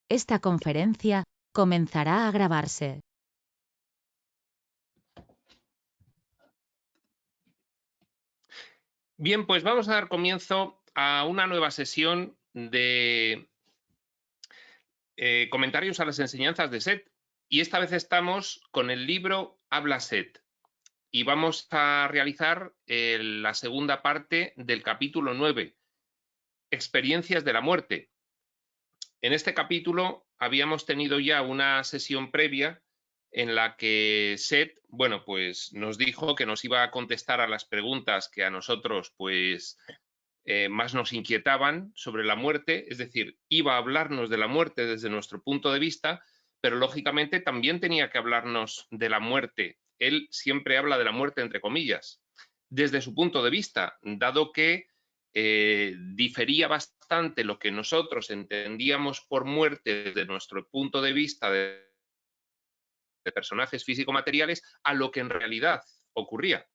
Esta conferencia comenzará a grabarse. Bien, pues vamos a dar comienzo a una nueva sesión de comentarios a las enseñanzas de Seth. Y esta vez estamos con el libro Habla Seth. Y vamos a realizar la segunda parte del capítulo 9, Experiencias de la muerte. En este capítulo habíamos tenido ya una sesión previa en la que Seth, bueno, pues nos dijo que nos iba a contestar a las preguntas que a nosotros, pues, más nos inquietaban sobre la muerte, es decir, iba a hablarnos de la muerte desde nuestro punto de vista, pero lógicamente también tenía que hablarnos de la muerte. Él siempre habla de la muerte entre comillas, desde su punto de vista, dado que difería bastante lo que nosotros entendíamos por muerte desde nuestro punto de vista de personajes físico-materiales a lo que en realidad ocurría.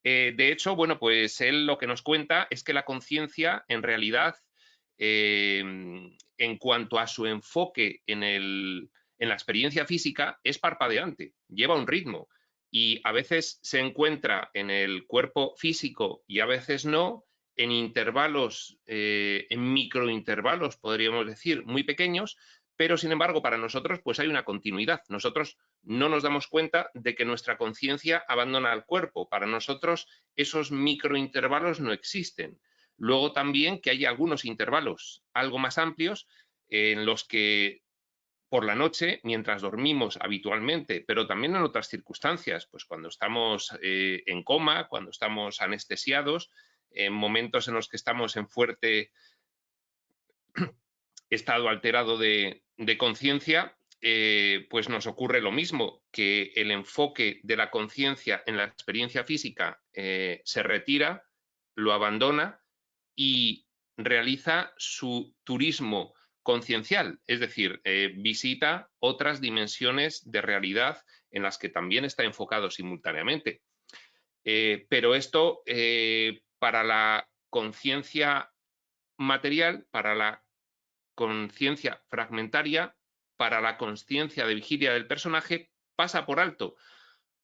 De hecho, bueno, pues él lo que nos cuenta es que la conciencia, en realidad, en cuanto a su enfoque en la experiencia física, es parpadeante, lleva un ritmo y a veces se encuentra en el cuerpo físico y a veces no, en intervalos, en microintervalos, podríamos decir, muy pequeños, pero sin embargo para nosotros pues hay una continuidad. Nosotros no nos damos cuenta de que nuestra conciencia abandona el cuerpo. Para nosotros esos microintervalos no existen. Luego también que hay algunos intervalos algo más amplios en los que por la noche, mientras dormimos habitualmente, pero también en otras circunstancias, pues cuando estamos en coma, cuando estamos anestesiados, en momentos en los que estamos en fuerte estado alterado de conciencia, pues nos ocurre lo mismo, que el enfoque de la conciencia en la experiencia física se retira, lo abandona y realiza su turismo conciencial, es decir, visita otras dimensiones de realidad en las que también está enfocado simultáneamente. Pero esto, para la conciencia material, para la conciencia fragmentaria, para la conciencia de vigilia del personaje, pasa por alto,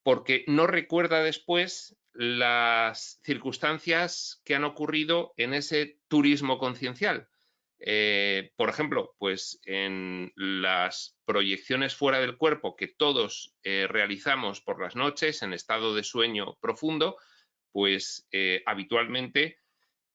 porque no recuerda después las circunstancias que han ocurrido en ese turismo conciencial. Por ejemplo, pues en las proyecciones fuera del cuerpo que todos realizamos por las noches en estado de sueño profundo, pues habitualmente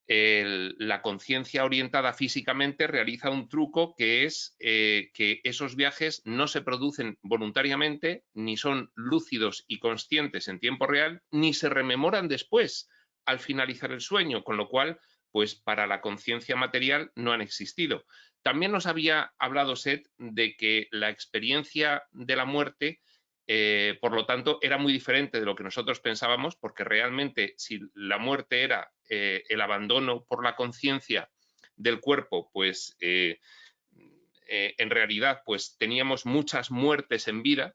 la conciencia orientada físicamente realiza un truco que es que esos viajes no se producen voluntariamente, ni son lúcidos y conscientes en tiempo real, ni se rememoran después al finalizar el sueño, con lo cual, pues para la conciencia material no han existido. También nos había hablado Seth de que la experiencia de la muerte por lo tanto, era muy diferente de lo que nosotros pensábamos, porque realmente si la muerte era el abandono por la conciencia del cuerpo, pues en realidad pues teníamos muchas muertes en vida.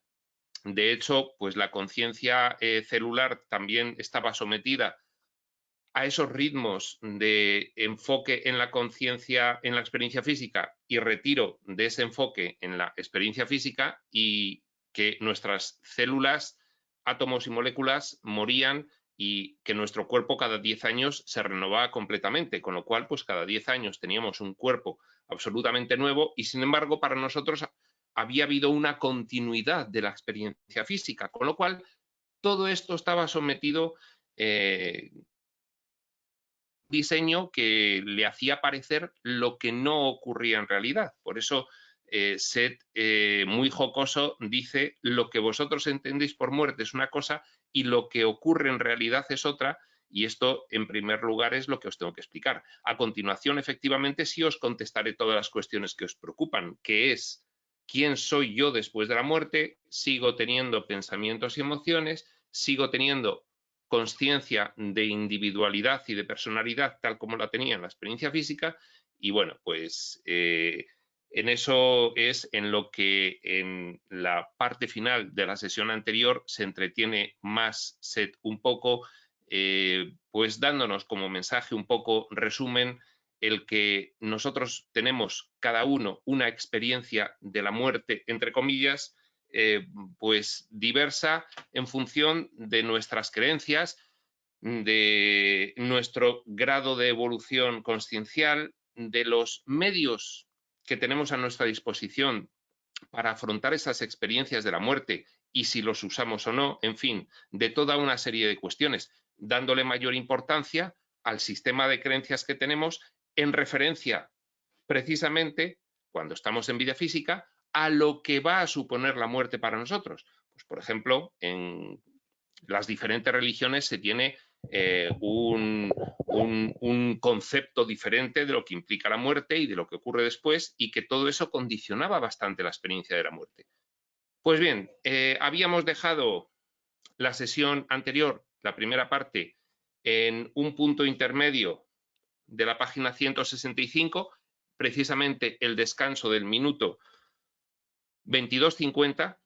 De hecho, pues la conciencia celular también estaba sometida a esos ritmos de enfoque en la conciencia, en la experiencia física y retiro de ese enfoque en la experiencia física y que nuestras células, átomos y moléculas morían y que nuestro cuerpo cada 10 años se renovaba completamente, con lo cual pues cada 10 años teníamos un cuerpo absolutamente nuevo y sin embargo para nosotros había habido una continuidad de la experiencia física, con lo cual todo esto estaba sometido diseño que le hacía parecer lo que no ocurría en realidad. Por eso Seth, muy jocoso, dice lo que vosotros entendéis por muerte es una cosa y lo que ocurre en realidad es otra. Y esto, en primer lugar, es lo que os tengo que explicar. A continuación, efectivamente, sí os contestaré todas las cuestiones que os preocupan, que es quién soy yo después de la muerte, sigo teniendo pensamientos y emociones, sigo teniendo consciencia de individualidad y de personalidad tal como la tenía en la experiencia física y bueno, pues en eso es en lo que en la parte final de la sesión anterior se entretiene más Seth un poco, pues dándonos como mensaje un poco resumen el que nosotros tenemos cada uno una experiencia de la muerte, entre comillas, pues diversa en función de nuestras creencias, de nuestro grado de evolución consciencial, de los medios que tenemos a nuestra disposición para afrontar esas experiencias de la muerte y si los usamos o no, en fin, de toda una serie de cuestiones, dándole mayor importancia al sistema de creencias que tenemos en referencia precisamente, cuando estamos en vida física, a lo que va a suponer la muerte para nosotros. Pues, por ejemplo, en las diferentes religiones se tiene un concepto diferente de lo que implica la muerte y de lo que ocurre después, y que todo eso condicionaba bastante la experiencia de la muerte. Pues bien, habíamos dejado la sesión anterior, la primera parte, en un punto intermedio de la página 165, precisamente el descanso del minuto 22:50,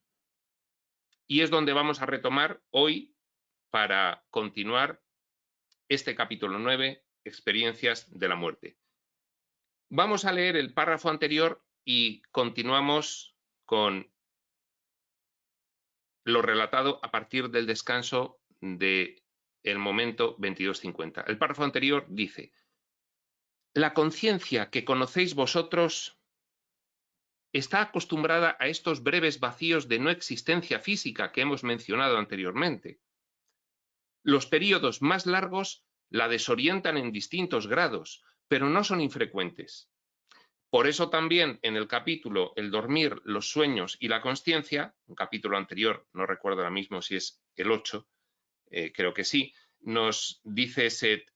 y es donde vamos a retomar hoy para continuar este capítulo 9, experiencias de la muerte. Vamos a leer el párrafo anterior y continuamos con lo relatado a partir del descanso del momento 22:50. El párrafo anterior dice: la conciencia que conocéis vosotros está acostumbrada a estos breves vacíos de no existencia física que hemos mencionado anteriormente. Los períodos más largos la desorientan en distintos grados, pero no son infrecuentes. Por eso también en el capítulo El dormir, los sueños y la consciencia, un capítulo anterior, no recuerdo ahora mismo si es el 8, creo que sí, nos dice Seth,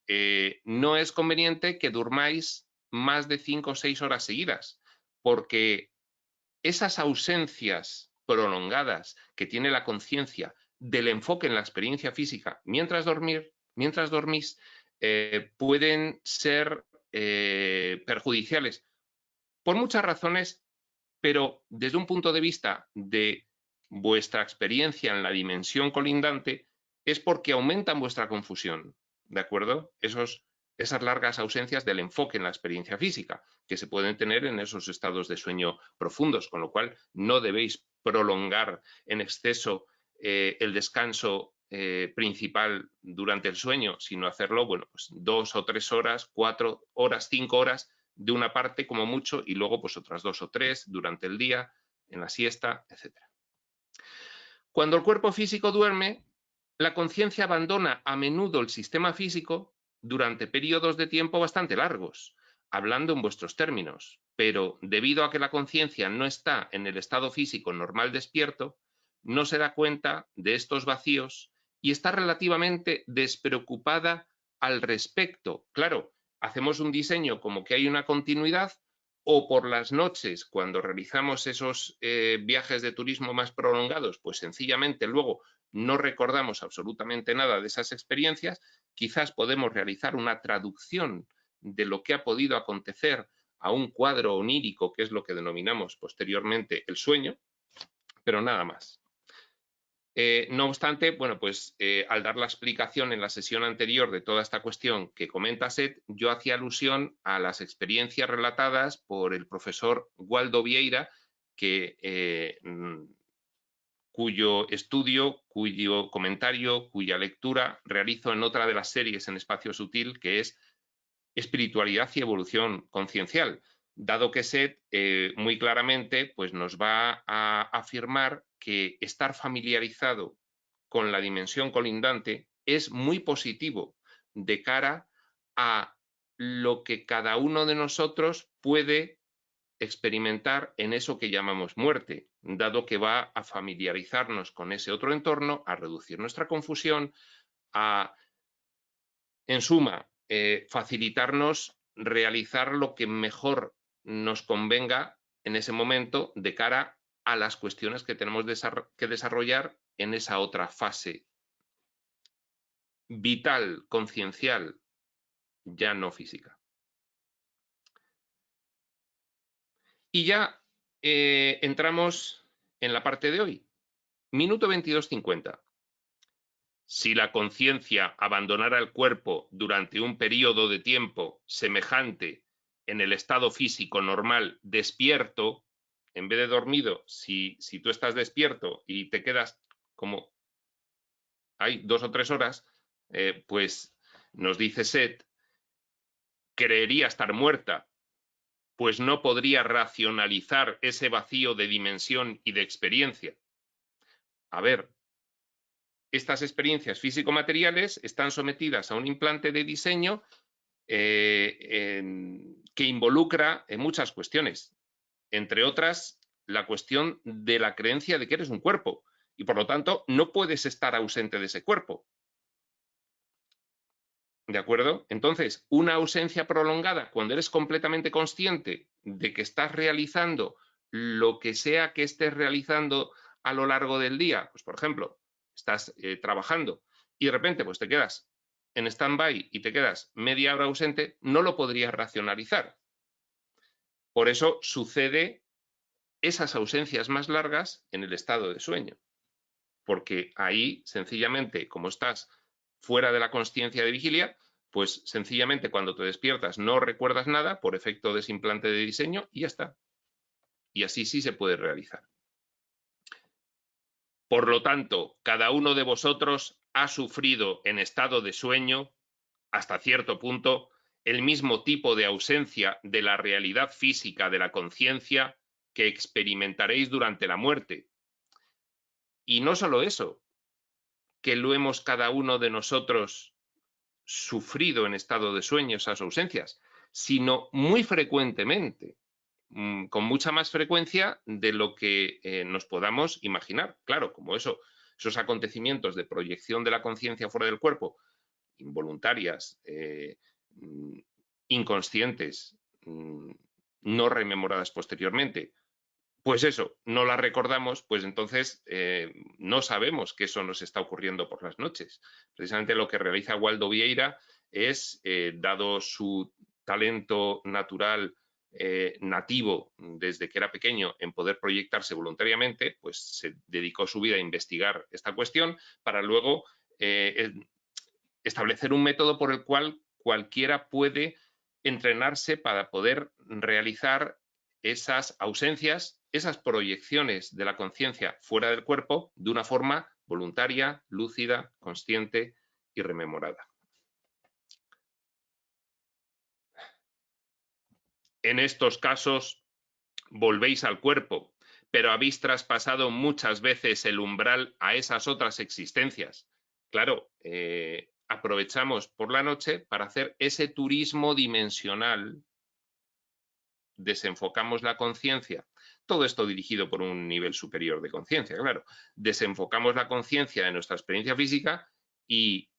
no es conveniente que durmáis más de 5 o 6 horas seguidas, porque esas ausencias prolongadas que tiene la conciencia del enfoque en la experiencia física mientras dormís, pueden ser perjudiciales por muchas razones, pero desde un punto de vista de vuestra experiencia en la dimensión colindante, es porque aumentan vuestra confusión, ¿de acuerdo? Esas largas ausencias del enfoque en la experiencia física que se pueden tener en esos estados de sueño profundos, con lo cual no debéis prolongar en exceso el descanso principal durante el sueño, sino hacerlo, bueno, pues 2 o 3 horas, 4 horas, 5 horas de una parte como mucho, y luego pues otras 2 o 3 durante el día, en la siesta, etc. Cuando el cuerpo físico duerme, la conciencia abandona a menudo el sistema físico durante periodos de tiempo bastante largos, hablando en vuestros términos, pero debido a que la conciencia no está en el estado físico normal despierto, no se da cuenta de estos vacíos y está relativamente despreocupada al respecto. Claro, hacemos un diseño como que hay una continuidad, o por las noches, cuando realizamos esos viajes de turismo más prolongados, pues sencillamente luego no recordamos absolutamente nada de esas experiencias. Quizás podemos realizar una traducción de lo que ha podido acontecer a un cuadro onírico, que es lo que denominamos posteriormente el sueño, pero nada más. No obstante, bueno, pues al dar la explicación en la sesión anterior de toda esta cuestión que comenta Seth, yo hacía alusión a las experiencias relatadas por el profesor Waldo Vieira, cuyo estudio, cuyo comentario, cuya lectura realizo en otra de las series en Espacio Sutil, que es Espiritualidad y Evolución Conciencial, dado que Seth muy claramente pues nos va a afirmar que estar familiarizado con la dimensión colindante es muy positivo de cara a lo que cada uno de nosotros puede experimentar en eso que llamamos muerte, dado que va a familiarizarnos con ese otro entorno, a reducir nuestra confusión, en suma, facilitarnos realizar lo que mejor nos convenga en ese momento de cara a las cuestiones que tenemos que desarrollar en esa otra fase vital, conciencial, ya no física. Y ya entramos en la parte de hoy. Minuto 22:50. Si la conciencia abandonara el cuerpo durante un periodo de tiempo semejante en el estado físico normal despierto, en vez de dormido, si tú estás despierto y te quedas como hay 2 o 3 horas, pues nos dice Seth, creería estar muerta, pues no podría racionalizar ese vacío de dimensión y de experiencia. A ver, estas experiencias físico-materiales están sometidas a un implante de diseño que involucra muchas cuestiones, entre otras la cuestión de la creencia de que eres un cuerpo y por lo tanto no puedes estar ausente de ese cuerpo. ¿De acuerdo? Entonces, una ausencia prolongada cuando eres completamente consciente de que estás realizando lo que sea que estés realizando a lo largo del día, pues por ejemplo, estás trabajando y de repente pues te quedas en stand-by y te quedas media hora ausente, no lo podrías racionalizar. Por eso sucede esas ausencias más largas en el estado de sueño, porque ahí sencillamente, como estás fuera de la consciencia de vigilia, pues sencillamente cuando te despiertas no recuerdas nada por efecto de ese implante de diseño y ya está. Y así sí se puede realizar. Por lo tanto, cada uno de vosotros ha sufrido en estado de sueño, hasta cierto punto, el mismo tipo de ausencia de la realidad física de la conciencia que experimentaréis durante la muerte. Y no solo eso, que lo hemos cada uno de nosotros sufrido en estado de sueño esas ausencias, sino muy frecuentemente, con mucha más frecuencia de lo que nos podamos imaginar. Claro, como esos acontecimientos de proyección de la conciencia fuera del cuerpo, involuntarias, inconscientes, no rememoradas posteriormente, pues eso, no las recordamos, pues entonces no sabemos que eso nos está ocurriendo por las noches. Precisamente lo que realiza Waldo Vieira es, dado su talento natural nativo desde que era pequeño en poder proyectarse voluntariamente, pues se dedicó su vida a investigar esta cuestión para luego establecer un método por el cual cualquiera puede entrenarse para poder realizar esas ausencias, esas proyecciones de la conciencia fuera del cuerpo de una forma voluntaria, lúcida, consciente y rememorada. En estos casos volvéis al cuerpo, pero habéis traspasado muchas veces el umbral a esas otras existencias. Claro, aprovechamos por la noche para hacer ese turismo dimensional, desenfocamos la conciencia, todo esto dirigido por un nivel superior de conciencia, claro, desenfocamos la conciencia de nuestra experiencia física y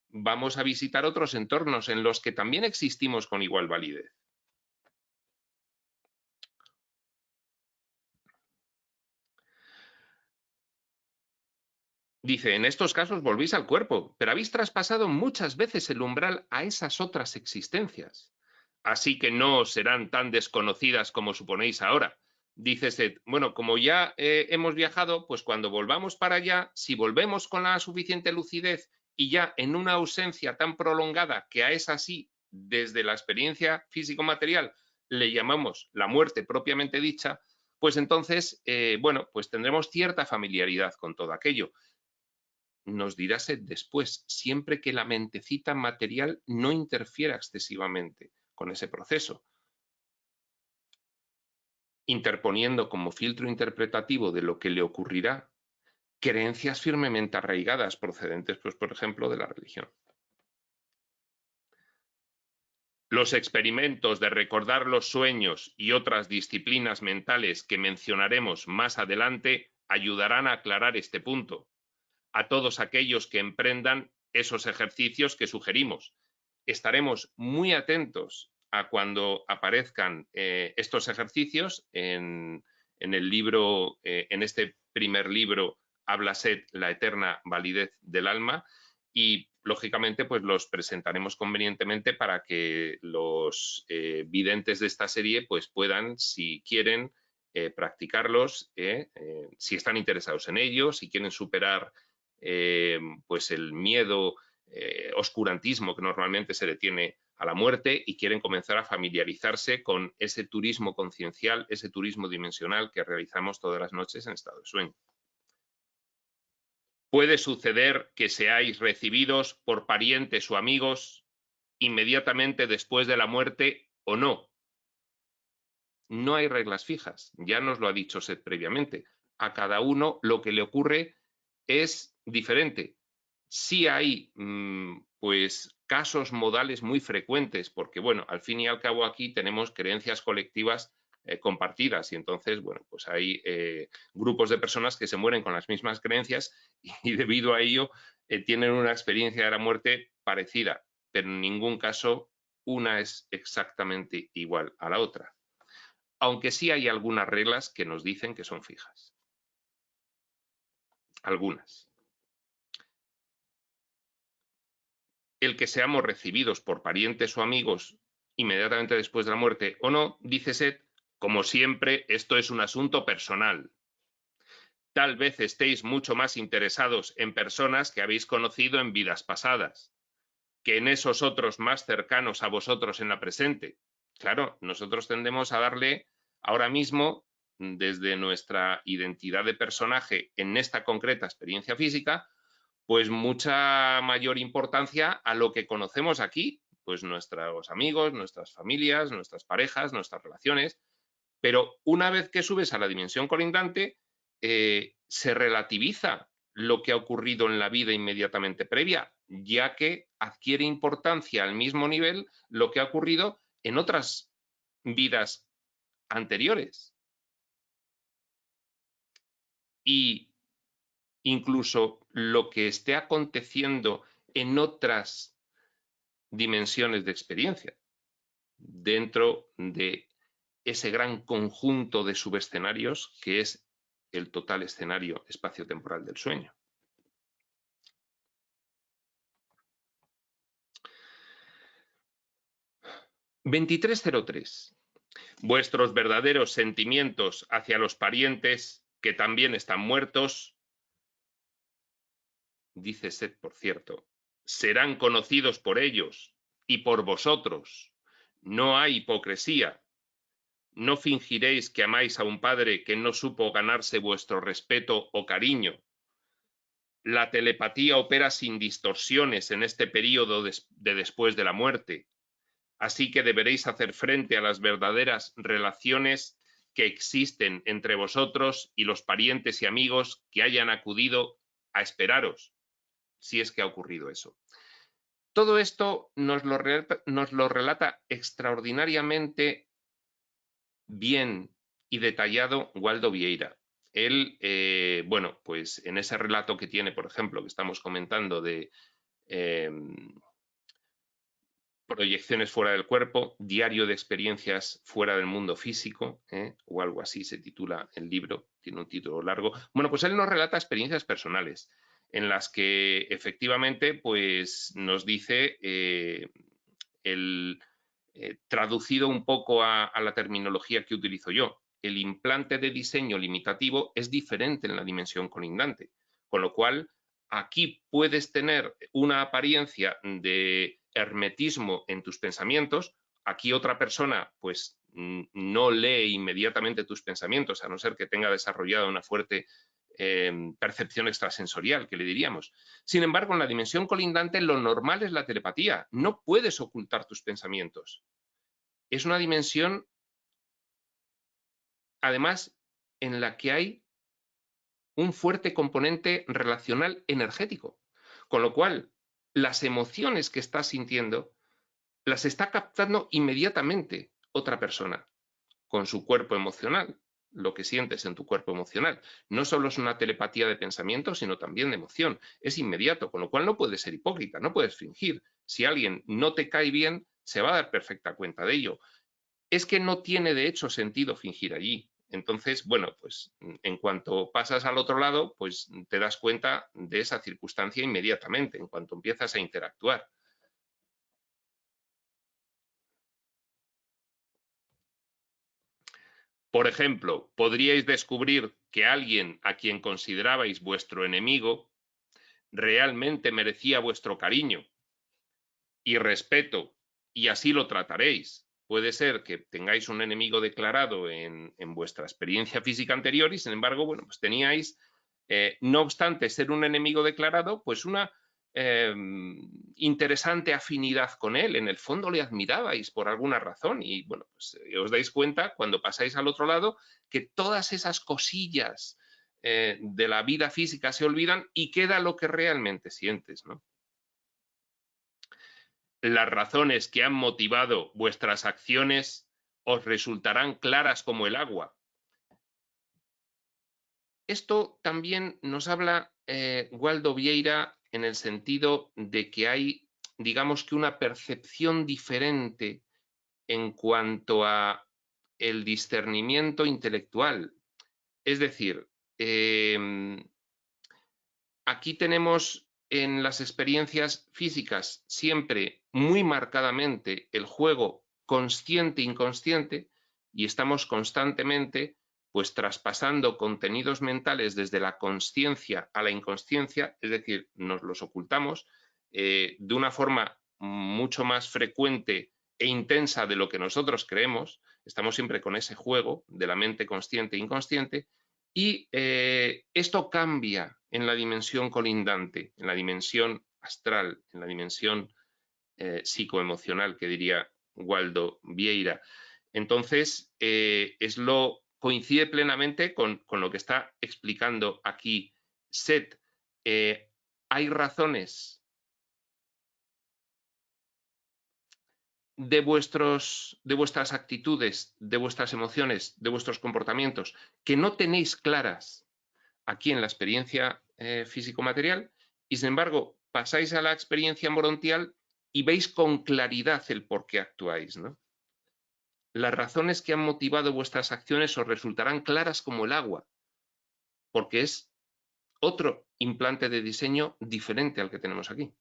vamos a visitar otros entornos en los que también existimos con igual validez. Dice, en estos casos volvéis al cuerpo, pero habéis traspasado muchas veces el umbral a esas otras existencias. Así que no os serán tan desconocidas como suponéis ahora. Dice Seth, bueno, como ya hemos viajado, pues cuando volvamos para allá, si volvemos con la suficiente lucidez y ya en una ausencia tan prolongada que a esa sí, desde la experiencia físico-material, le llamamos la muerte propiamente dicha, pues entonces, bueno, pues tendremos cierta familiaridad con todo aquello. Nos dirá Seth después, siempre que la mentecita material no interfiera excesivamente con ese proceso, interponiendo como filtro interpretativo de lo que le ocurrirá creencias firmemente arraigadas procedentes, pues, por ejemplo, de la religión. Los experimentos de recordar los sueños y otras disciplinas mentales que mencionaremos más adelante ayudarán a aclarar este punto a todos aquellos que emprendan esos ejercicios que sugerimos. Estaremos muy atentos a cuando aparezcan estos ejercicios en el libro, en este primer libro, Habla Seth, la eterna validez del alma, y lógicamente pues los presentaremos convenientemente para que los videntes de esta serie pues puedan, si quieren, practicarlos, si están interesados en ello, si quieren superar pues el miedo, oscurantismo que normalmente se le tiene a la muerte y quieren comenzar a familiarizarse con ese turismo conciencial, ese turismo dimensional que realizamos todas las noches en estado de sueño. Puede suceder que seáis recibidos por parientes o amigos inmediatamente después de la muerte o no. No hay reglas fijas, ya nos lo ha dicho Seth previamente. A cada uno lo que le ocurre es diferente. Sí hay pues casos modales muy frecuentes, porque bueno, al fin y al cabo aquí tenemos creencias colectivas compartidas y entonces, bueno, pues hay grupos de personas que se mueren con las mismas creencias y debido a ello tienen una experiencia de la muerte parecida, pero en ningún caso una es exactamente igual a la otra. Aunque sí hay algunas reglas que nos dicen que son fijas. Algunas. El que seamos recibidos por parientes o amigos inmediatamente después de la muerte o no, dice Seth, como siempre, esto es un asunto personal. Tal vez estéis mucho más interesados en personas que habéis conocido en vidas pasadas, que en esos otros más cercanos a vosotros en la presente. Claro, nosotros tendemos a darle ahora mismo, desde nuestra identidad de personaje en esta concreta experiencia física, pues mucha mayor importancia a lo que conocemos aquí, pues nuestros amigos, nuestras familias, nuestras parejas, nuestras relaciones. Pero una vez que subes a la dimensión colindante, se relativiza lo que ha ocurrido en la vida inmediatamente previa, ya que adquiere importancia al mismo nivel lo que ha ocurrido en otras vidas anteriores. Y incluso lo que esté aconteciendo en otras dimensiones de experiencia, dentro de ese gran conjunto de subescenarios que es el total escenario espaciotemporal del sueño. (2303) Vuestros verdaderos sentimientos hacia los parientes que también están muertos, dice Seth, por cierto, serán conocidos por ellos y por vosotros. No hay hipocresía. No fingiréis que amáis a un padre que no supo ganarse vuestro respeto o cariño. La telepatía opera sin distorsiones en este periodo de después de la muerte. Así que deberéis hacer frente a las verdaderas relaciones que existen entre vosotros y los parientes y amigos que hayan acudido a esperaros, si es que ha ocurrido eso. Todo esto nos lo relata extraordinariamente bien y detallado Waldo Vieira. Él, bueno, pues en ese relato que tiene, por ejemplo, que estamos comentando de proyecciones fuera del cuerpo, diario de experiencias fuera del mundo físico, o algo así se titula el libro, tiene un título largo. Bueno, pues él nos relata experiencias personales en las que efectivamente pues nos dice traducido un poco a la terminología que utilizo yo, el implante de diseño limitativo es diferente en la dimensión colindante, con lo cual aquí puedes tener una apariencia de hermetismo en tus pensamientos, aquí otra persona pues no lee inmediatamente tus pensamientos, a no ser que tenga desarrollada una fuerte percepción extrasensorial, que le diríamos. Sin embargo, en la dimensión colindante lo normal es la telepatía. No puedes ocultar tus pensamientos. Es una dimensión, además, en la que hay un fuerte componente relacional energético, con lo cual las emociones que estás sintiendo las está captando inmediatamente otra persona con su cuerpo emocional, lo que sientes en tu cuerpo emocional. No solo es una telepatía de pensamiento, sino también de emoción. Es inmediato, con lo cual no puedes ser hipócrita, no puedes fingir. Si alguien no te cae bien, se va a dar perfecta cuenta de ello. Es que no tiene de hecho sentido fingir allí. Entonces, bueno, pues en cuanto pasas al otro lado, pues te das cuenta de esa circunstancia inmediatamente, en cuanto empiezas a interactuar. Por ejemplo, podríais descubrir que alguien a quien considerabais vuestro enemigo realmente merecía vuestro cariño y respeto y así lo trataréis. Puede ser que tengáis un enemigo declarado en vuestra experiencia física anterior y, sin embargo, bueno, pues teníais, no obstante ser un enemigo declarado, pues una interesante afinidad con él. En el fondo le admirabais por alguna razón y, bueno, pues os dais cuenta cuando pasáis al otro lado que todas esas cosillas de la vida física se olvidan y queda lo que realmente sientes, ¿no? Las razones que han motivado vuestras acciones os resultarán claras como el agua. Esto también nos habla Waldo Vieira en el sentido de que hay, digamos que una percepción diferente en cuanto a el discernimiento intelectual. Es decir, aquí tenemos en las experiencias físicas siempre muy marcadamente el juego consciente-inconsciente y estamos constantemente pues traspasando contenidos mentales desde la consciencia a la inconsciencia, es decir, nos los ocultamos de una forma mucho más frecuente e intensa de lo que nosotros creemos. Estamos siempre con ese juego de la mente consciente e inconsciente y esto cambia en la dimensión colindante, en la dimensión astral, en la dimensión psicoemocional, que diría Waldo Vieira. Entonces, coincide plenamente con lo que está explicando aquí Seth. Hay razones de vuestras actitudes, de vuestras emociones, de vuestros comportamientos, que no tenéis claras aquí en la experiencia físico-material y, sin embargo, pasáis a la experiencia morontial y veis con claridad el por qué actuáis, ¿no? Las razones que han motivado vuestras acciones os resultarán claras como el agua, porque es otro implante de diseño diferente al que tenemos aquí.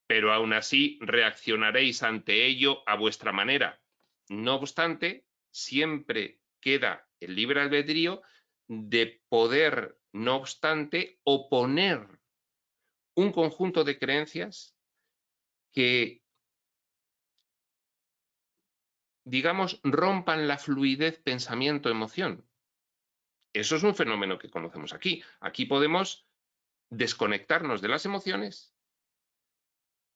Pero aún así reaccionaréis ante ello a vuestra manera. No obstante, siempre queda el libre albedrío de poder, no obstante, oponer un conjunto de creencias que, digamos, rompan la fluidez pensamiento-emoción. Eso es un fenómeno que conocemos aquí. Aquí podemos desconectarnos de las emociones,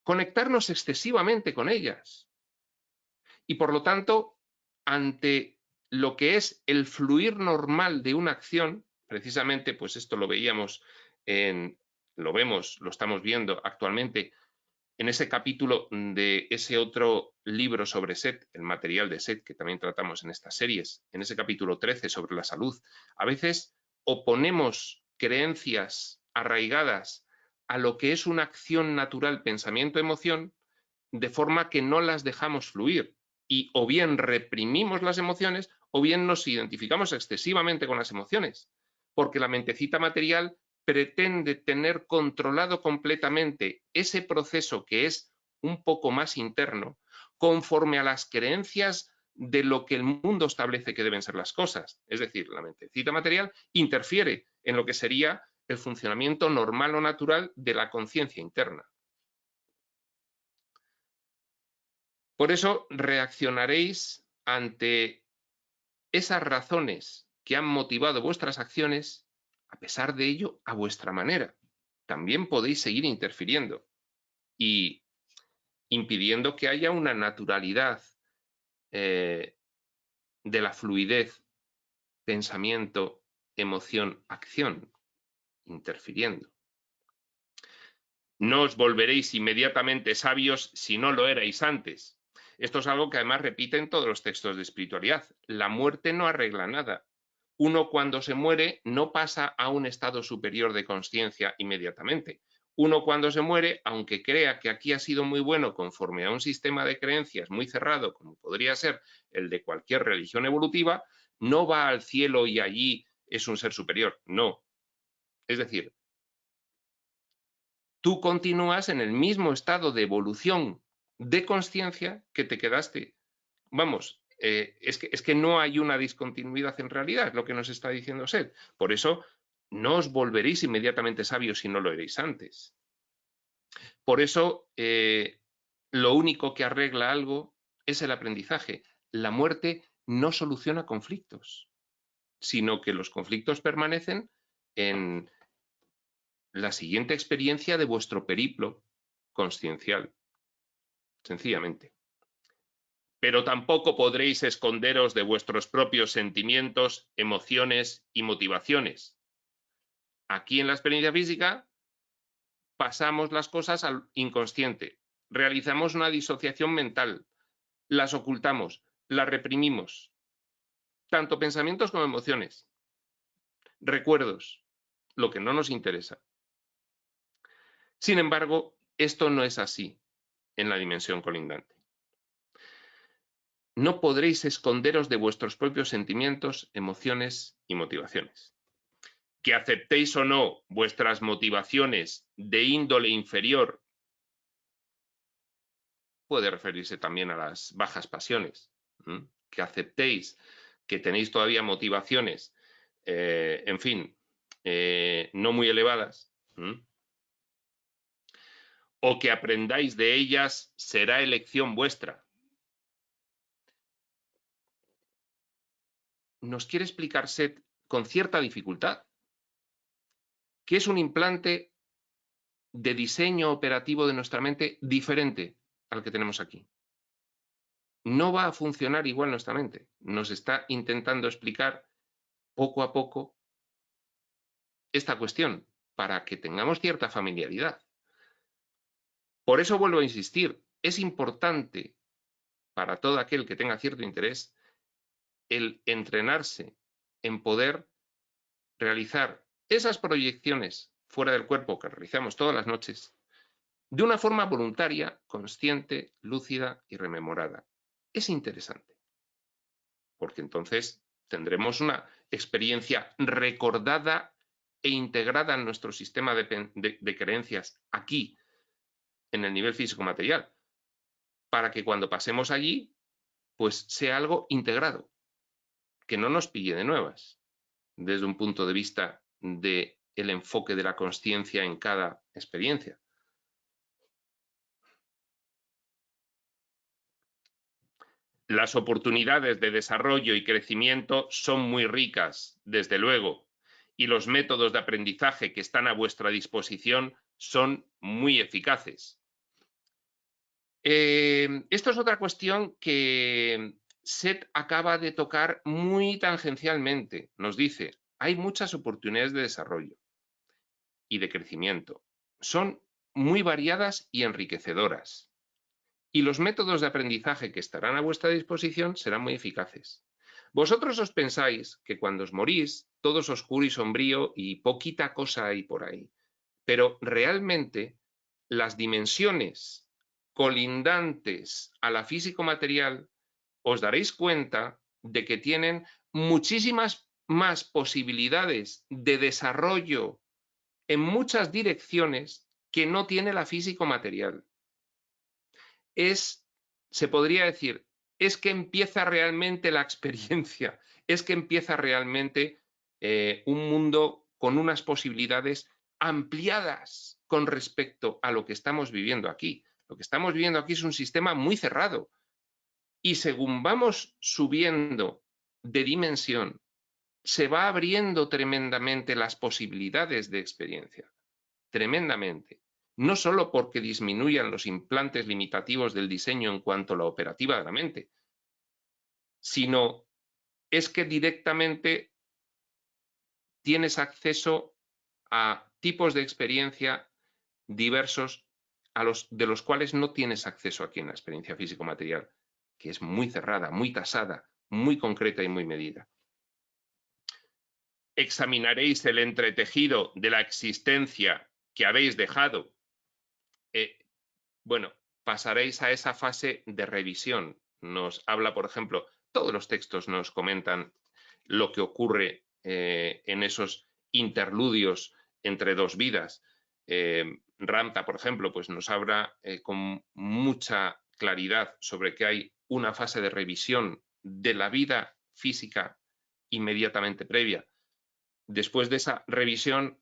conectarnos excesivamente con ellas y, por lo tanto, ante lo que es el fluir normal de una acción, precisamente, pues esto lo veíamos lo estamos viendo actualmente en ese capítulo de ese otro libro sobre Seth, el material de Seth, que también tratamos en estas series, en ese capítulo 13 sobre la salud. A veces oponemos creencias arraigadas a lo que es una acción natural, pensamiento, emoción, de forma que no las dejamos fluir. Y o bien reprimimos las emociones o bien nos identificamos excesivamente con las emociones, porque la mentecita material pretende tener controlado completamente ese proceso que es un poco más interno, conforme a las creencias de lo que el mundo establece que deben ser las cosas. Es decir, la mentecita material interfiere en lo que sería el funcionamiento normal o natural de la conciencia interna. Por eso reaccionaréis ante esas razones que han motivado vuestras acciones, a pesar de ello, a vuestra manera. También podéis seguir interfiriendo y impidiendo que haya una naturalidad de la fluidez, pensamiento, emoción, acción, interfiriendo. No os volveréis inmediatamente sabios si no lo erais antes. Esto es algo que además repiten todos los textos de espiritualidad. La muerte no arregla nada. Uno cuando se muere no pasa a un estado superior de conciencia inmediatamente. Uno cuando se muere, aunque crea que aquí ha sido muy bueno conforme a un sistema de creencias muy cerrado, como podría ser el de cualquier religión evolutiva, no va al cielo y allí es un ser superior. No. Es decir, tú continúas en el mismo estado de evolución de conciencia que te quedaste. Vamos, es que no hay una discontinuidad en realidad, es lo que nos está diciendo Seth. Por eso no os volveréis inmediatamente sabios si no lo eréis antes. Por eso lo único que arregla algo es el aprendizaje. La muerte no soluciona conflictos, sino que los conflictos permanecen en la siguiente experiencia de vuestro periplo consciencial, sencillamente. Pero tampoco podréis esconderos de vuestros propios sentimientos, emociones y motivaciones. Aquí en la experiencia física pasamos las cosas al inconsciente, realizamos una disociación mental, las ocultamos, las reprimimos, tanto pensamientos como emociones, recuerdos, lo que no nos interesa. Sin embargo, esto no es así en la dimensión colindante. No podréis esconderos de vuestros propios sentimientos, emociones y motivaciones. Que aceptéis o no vuestras motivaciones de índole inferior, puede referirse también a las bajas pasiones, que aceptéis que tenéis todavía motivaciones, en fin, no muy elevadas, o que aprendáis de ellas será elección vuestra. Nos quiere explicar Seth con cierta dificultad que es un implante de diseño operativo de nuestra mente diferente al que tenemos aquí. No va a funcionar igual nuestra mente. Nos está intentando explicar poco a poco esta cuestión para que tengamos cierta familiaridad. Por eso vuelvo a insistir, es importante para todo aquel que tenga cierto interés el entrenarse en poder realizar esas proyecciones fuera del cuerpo que realizamos todas las noches de una forma voluntaria, consciente, lúcida y rememorada. Es interesante, porque entonces tendremos una experiencia recordada e integrada en nuestro sistema de creencias aquí, en el nivel físico-material, para que cuando pasemos allí, pues sea algo integrado, que no nos pille de nuevas, desde un punto de vista del enfoque de la consciencia en cada experiencia. Las oportunidades de desarrollo y crecimiento son muy ricas, desde luego, y los métodos de aprendizaje que están a vuestra disposición son muy eficaces. Esto es otra cuestión que Seth acaba de tocar muy tangencialmente. Nos dice, hay muchas oportunidades de desarrollo y de crecimiento. Son muy variadas y enriquecedoras. Y los métodos de aprendizaje que estarán a vuestra disposición serán muy eficaces. Vosotros os pensáis que cuando os morís todo es oscuro y sombrío y poquita cosa hay por ahí. Pero realmente las dimensiones colindantes a la físico-material os daréis cuenta de que tienen muchísimas más posibilidades de desarrollo en muchas direcciones que no tiene la físico-material. Se podría decir, es que empieza realmente la experiencia, es que empieza realmente un mundo con unas posibilidades ampliadas con respecto a lo que estamos viviendo aquí. Lo que estamos viviendo aquí es un sistema muy cerrado y según vamos subiendo de dimensión, se va abriendo tremendamente las posibilidades de experiencia, tremendamente. No solo porque disminuyan los implantes limitativos del diseño en cuanto a la operativa de la mente, sino es que directamente tienes acceso a tipos de experiencia diversos de los cuales no tienes acceso aquí en la experiencia físico-material, que es muy cerrada, muy tasada, muy concreta y muy medida. Examinaréis el entretejido de la existencia que habéis dejado. Bueno, pasaréis a esa fase de revisión. Nos habla, por ejemplo, todos los textos nos comentan lo que ocurre en esos interludios entre dos vidas. Ramta, por ejemplo, pues nos habla con mucha claridad sobre que hay una fase de revisión de la vida física inmediatamente previa. Después de esa revisión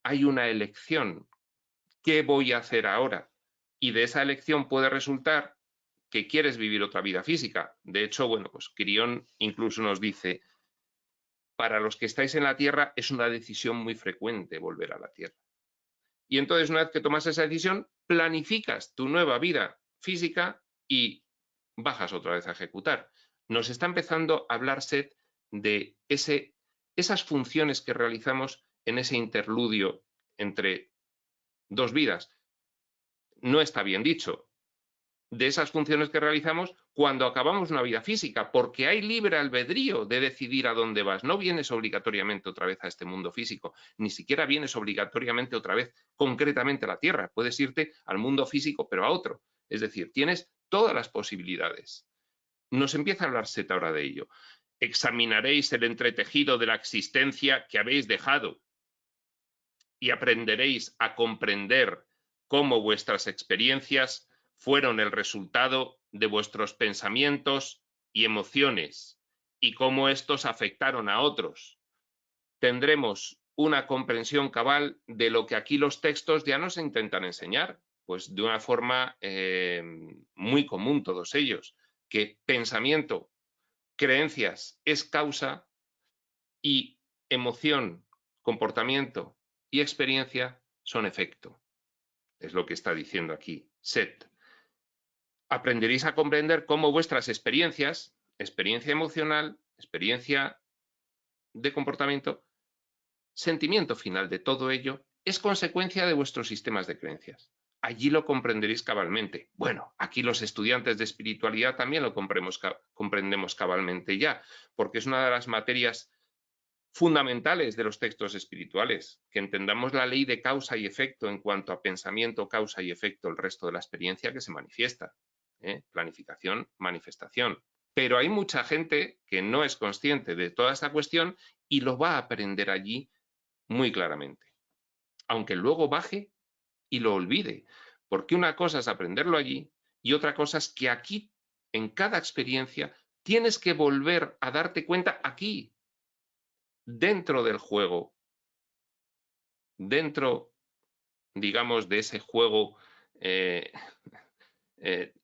hay una elección. ¿Qué voy a hacer ahora? Y de esa elección puede resultar que quieres vivir otra vida física. De hecho, bueno, pues Quirión incluso nos dice, para los que estáis en la Tierra es una decisión muy frecuente volver a la Tierra. Y entonces, una vez que tomas esa decisión, planificas tu nueva vida física y bajas otra vez a ejecutar. Nos está empezando a hablar Seth de esas funciones que realizamos en ese interludio entre dos vidas. No está bien dicho. De esas funciones que realizamos cuando acabamos una vida física, porque hay libre albedrío de decidir a dónde vas. No vienes obligatoriamente otra vez a este mundo físico, ni siquiera vienes obligatoriamente otra vez concretamente a la Tierra. Puedes irte al mundo físico, pero a otro. Es decir, tienes todas las posibilidades. Nos empieza a hablar Seth ahora de ello. Examinaréis el entretejido de la existencia que habéis dejado y aprenderéis a comprender cómo vuestras experiencias fueron el resultado de vuestros pensamientos y emociones y cómo estos afectaron a otros. Tendremos una comprensión cabal de lo que aquí los textos ya nos intentan enseñar, pues de una forma muy común todos ellos, que pensamiento, creencias es causa y emoción, comportamiento y experiencia son efecto. Es lo que está diciendo aquí Seth. Aprenderéis a comprender cómo vuestras experiencias, experiencia emocional, experiencia de comportamiento, sentimiento final de todo ello, es consecuencia de vuestros sistemas de creencias. Allí lo comprenderéis cabalmente. Bueno, aquí los estudiantes de espiritualidad también lo comprendemos cabalmente ya, porque es una de las materias fundamentales de los textos espirituales, que entendamos la ley de causa y efecto en cuanto a pensamiento, causa y efecto, el resto de la experiencia que se manifiesta. Planificación, manifestación. Pero hay mucha gente que no es consciente de toda esta cuestión y lo va a aprender allí muy claramente. Aunque luego baje y lo olvide, porque una cosa es aprenderlo allí y otra cosa es que aquí, en cada experiencia, tienes que volver a darte cuenta aquí, dentro del juego, dentro, digamos, de ese juego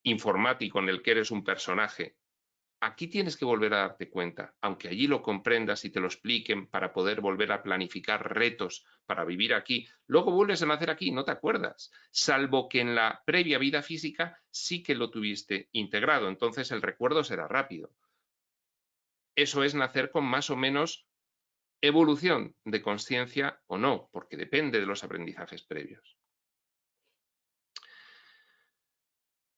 informático en el que eres un personaje. Aquí tienes que volver a darte cuenta, aunque allí lo comprendas y te lo expliquen para poder volver a planificar retos para vivir aquí. Luego vuelves a nacer aquí, no te acuerdas, salvo que en la previa vida física sí que lo tuviste integrado, entonces el recuerdo será rápido. Eso es nacer con más o menos evolución de conciencia o no, porque depende de los aprendizajes previos.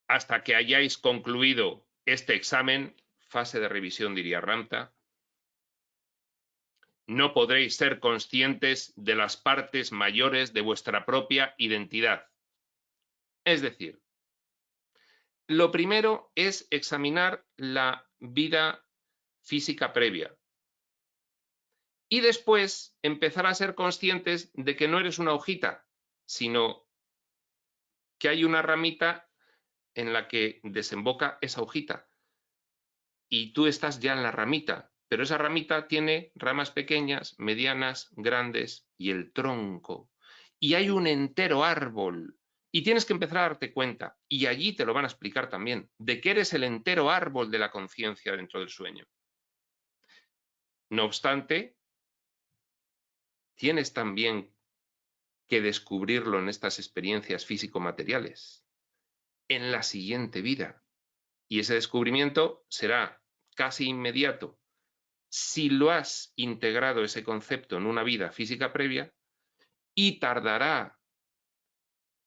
Hasta que hayáis concluido este examen, fase de revisión diría Ramta, no podréis ser conscientes de las partes mayores de vuestra propia identidad. Es decir, lo primero es examinar la vida física previa y después empezar a ser conscientes de que no eres una hojita, sino que hay una ramita en la que desemboca esa hojita y tú estás ya en la ramita, pero esa ramita tiene ramas pequeñas, medianas, grandes y el tronco. Y hay un entero árbol. Y tienes que empezar a darte cuenta, y allí te lo van a explicar también, de que eres el entero árbol de la conciencia dentro del sueño. No obstante, tienes también que descubrirlo en estas experiencias físico-materiales, en la siguiente vida. Y ese descubrimiento será casi inmediato si lo has integrado ese concepto en una vida física previa y tardará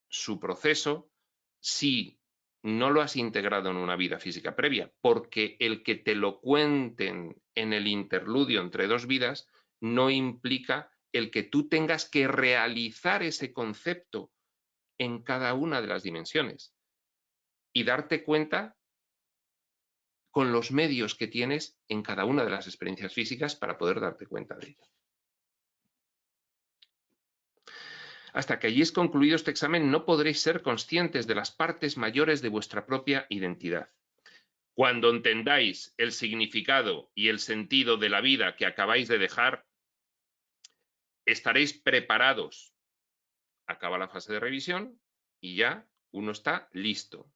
su proceso si no lo has integrado en una vida física previa, porque el que te lo cuenten en el interludio entre dos vidas no implica el que tú tengas que realizar ese concepto en cada una de las dimensiones y darte cuenta con los medios que tienes en cada una de las experiencias físicas para poder darte cuenta de ello. Hasta que hayáis concluido este examen no podréis ser conscientes de las partes mayores de vuestra propia identidad. Cuando entendáis el significado y el sentido de la vida que acabáis de dejar, estaréis preparados. Acaba la fase de revisión y ya uno está listo.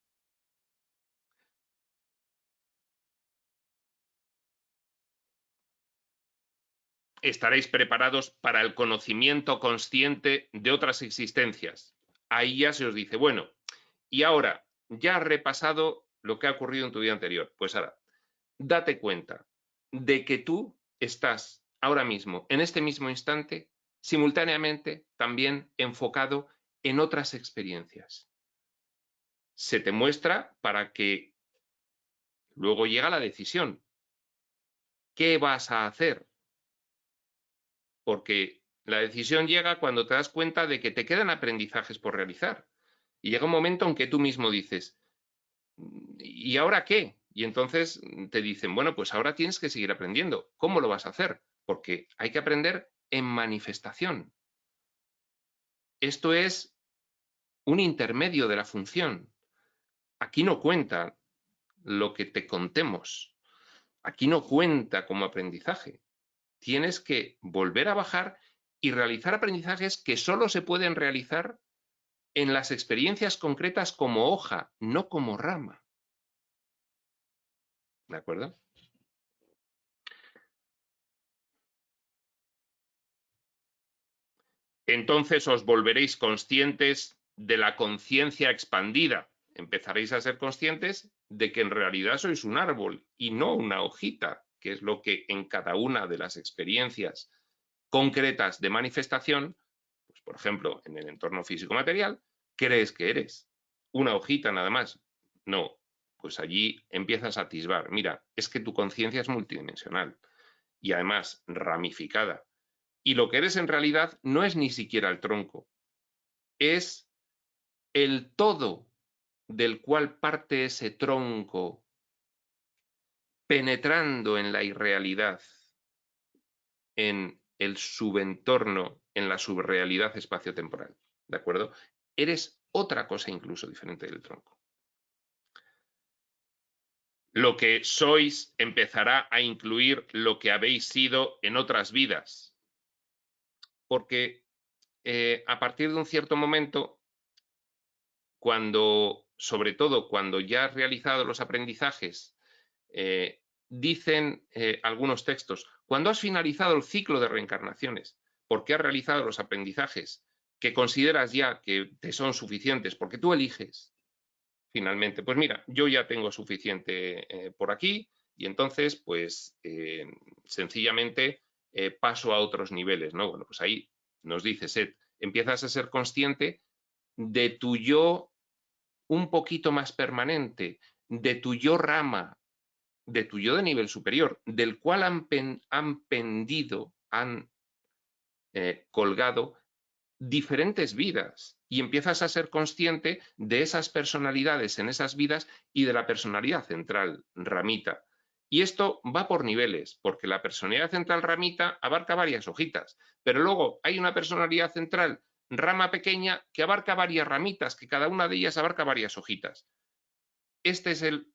Estaréis preparados para el conocimiento consciente de otras existencias. Ahí ya se os dice, bueno, y ahora, ya has repasado lo que ha ocurrido en tu vida anterior. Pues ahora, date cuenta de que tú estás ahora mismo, en este mismo instante, simultáneamente también enfocado en otras experiencias. Se te muestra para que luego llega la decisión. ¿Qué vas a hacer? Porque la decisión llega cuando te das cuenta de que te quedan aprendizajes por realizar. Y llega un momento en que tú mismo dices, ¿y ahora qué? Y entonces te dicen, bueno, pues ahora tienes que seguir aprendiendo. ¿Cómo lo vas a hacer? Porque hay que aprender en manifestación. Esto es un intermedio de la función. Aquí no cuenta lo que te contemos. Aquí no cuenta como aprendizaje. Tienes que volver a bajar y realizar aprendizajes que solo se pueden realizar en las experiencias concretas como hoja, no como rama. ¿De acuerdo? Entonces os volveréis conscientes de la conciencia expandida. Empezaréis a ser conscientes de que en realidad sois un árbol y no una hojita, que es lo que en cada una de las experiencias concretas de manifestación, pues por ejemplo, en el entorno físico-material, crees que eres. Una hojita nada más. No, pues allí empiezas a atisbar. Mira, es que tu conciencia es multidimensional y además ramificada. Y lo que eres en realidad no es ni siquiera el tronco, es el todo del cual parte ese tronco, penetrando en la irrealidad, en el subentorno, en la subrealidad espaciotemporal. ¿De acuerdo? Eres otra cosa incluso diferente del tronco. Lo que sois empezará a incluir lo que habéis sido en otras vidas. Porque a partir de un cierto momento, sobre todo cuando ya has realizado los aprendizajes, dicen algunos textos, cuando has finalizado el ciclo de reencarnaciones, porque has realizado los aprendizajes que consideras ya que te son suficientes, porque tú eliges, finalmente, pues mira, yo ya tengo suficiente por aquí y entonces, pues sencillamente paso a otros niveles, ¿no? Bueno, pues ahí nos dice Seth, empiezas a ser consciente de tu yo un poquito más permanente, de tu yo rama, de tu yo de nivel superior, del cual han pendido, han colgado diferentes vidas y empiezas a ser consciente de esas personalidades en esas vidas y de la personalidad central, ramita. Y esto va por niveles, porque la personalidad central ramita abarca varias hojitas, pero luego hay una personalidad central rama pequeña que abarca varias ramitas, que cada una de ellas abarca varias hojitas. Este es el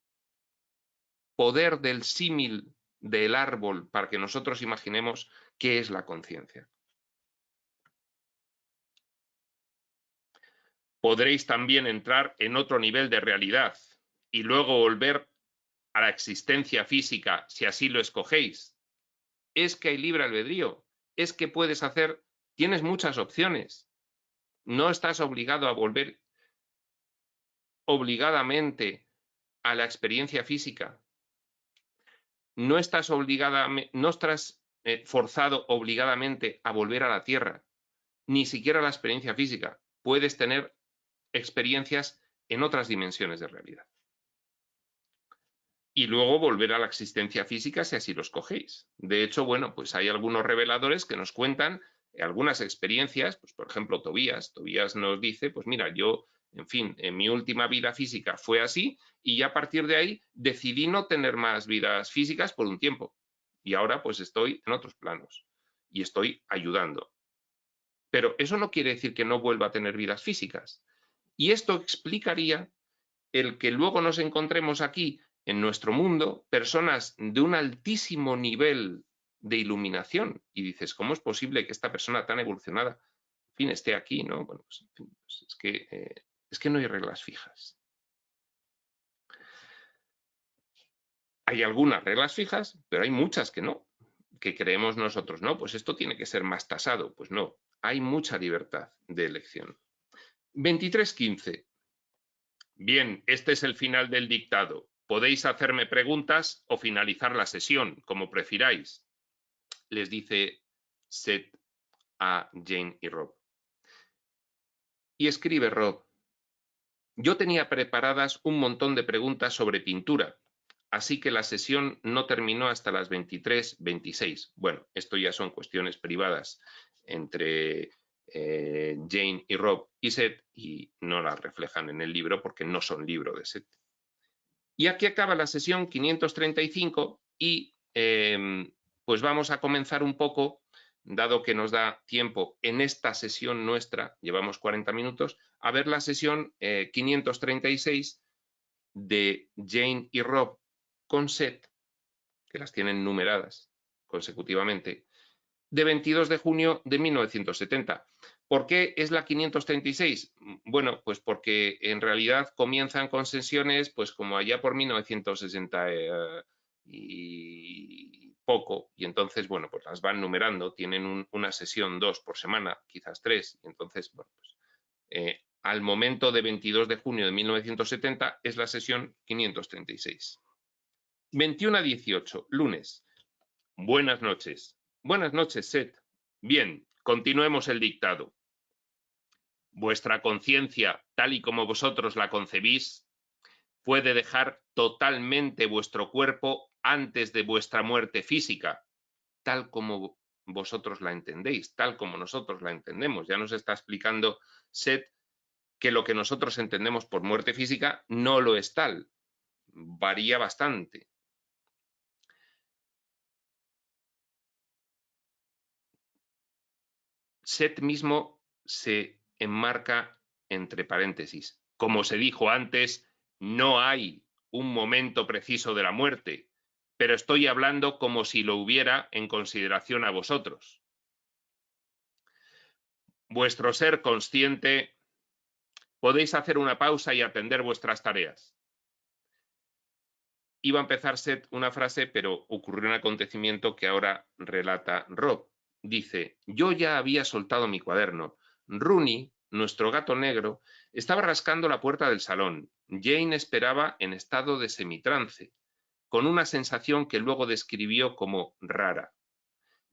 poder del símil del árbol para que nosotros imaginemos qué es la conciencia. Podréis también entrar en otro nivel de realidad y luego volver a la existencia física si así lo escogéis. Es que hay libre albedrío, es que puedes hacer, tienes muchas opciones. No estás obligado a volver obligadamente a la experiencia física. No estás forzado obligadamente a volver a la Tierra, ni siquiera a la experiencia física. Puedes tener experiencias en otras dimensiones de realidad. Y luego volver a la existencia física si así lo escogéis. De hecho, bueno, pues hay algunos reveladores que nos cuentan algunas experiencias, pues por ejemplo Tobías nos dice, pues mira, yo, en fin, en mi última vida física fue así y ya a partir de ahí decidí no tener más vidas físicas por un tiempo. Y ahora pues estoy en otros planos y estoy ayudando. Pero eso no quiere decir que no vuelva a tener vidas físicas. Y esto explicaría el que luego nos encontremos aquí en nuestro mundo personas de un altísimo nivel de iluminación y dices, ¿cómo es posible que esta persona tan evolucionada, en fin, esté aquí, ¿no? Bueno, pues, en fin, pues es que Es que no hay reglas fijas. Hay algunas reglas fijas, pero hay muchas que no, que creemos nosotros, no, pues esto tiene que ser más tasado. Pues no, hay mucha libertad de elección. 23.15. Bien, este es el final del dictado. Podéis hacerme preguntas o finalizar la sesión, como prefiráis, les dice Seth a Jane y Rob. Y escribe Rob: yo tenía preparadas un montón de preguntas sobre pintura, así que la sesión no terminó hasta las 23:26. Bueno, esto ya son cuestiones privadas entre Jane y Rob y Seth, y no las reflejan en el libro porque no son libro de Seth. Y aquí acaba la sesión 535 y pues vamos a comenzar un poco, dado que nos da tiempo en esta sesión nuestra, llevamos 40 minutos, a ver la sesión 536 de Jane y Rob con Seth, que las tienen numeradas consecutivamente, de 22 de junio de 1970. ¿Por qué es la 536? Bueno, pues porque en realidad comienzan con sesiones pues como allá por 1960 y poco, y entonces, bueno, pues las van numerando, tienen una sesión 2 por semana, quizás 3, y entonces, bueno, pues al momento de 22 de junio de 1970 es la sesión 536. 21:18, lunes. Buenas noches. Buenas noches, Seth. Bien, continuemos el dictado. Vuestra conciencia, tal y como vosotros la concebís, puede dejar totalmente vuestro cuerpo antes de vuestra muerte física, tal como vosotros la entendéis, tal como nosotros la entendemos. Ya nos está explicando Seth que lo que nosotros entendemos por muerte física no lo es tal, varía bastante. Seth mismo se enmarca entre paréntesis. Como se dijo antes, no hay un momento preciso de la muerte, pero estoy hablando como si lo hubiera en consideración a vosotros. Vuestro ser consciente, podéis hacer una pausa y atender vuestras tareas. Iba a empezar Seth una frase, pero ocurrió un acontecimiento que ahora relata Rob. Dice: yo ya había soltado mi cuaderno. Rooney, nuestro gato negro, estaba rascando la puerta del salón. Jane esperaba en estado de semitrance, con una sensación que luego describió como rara,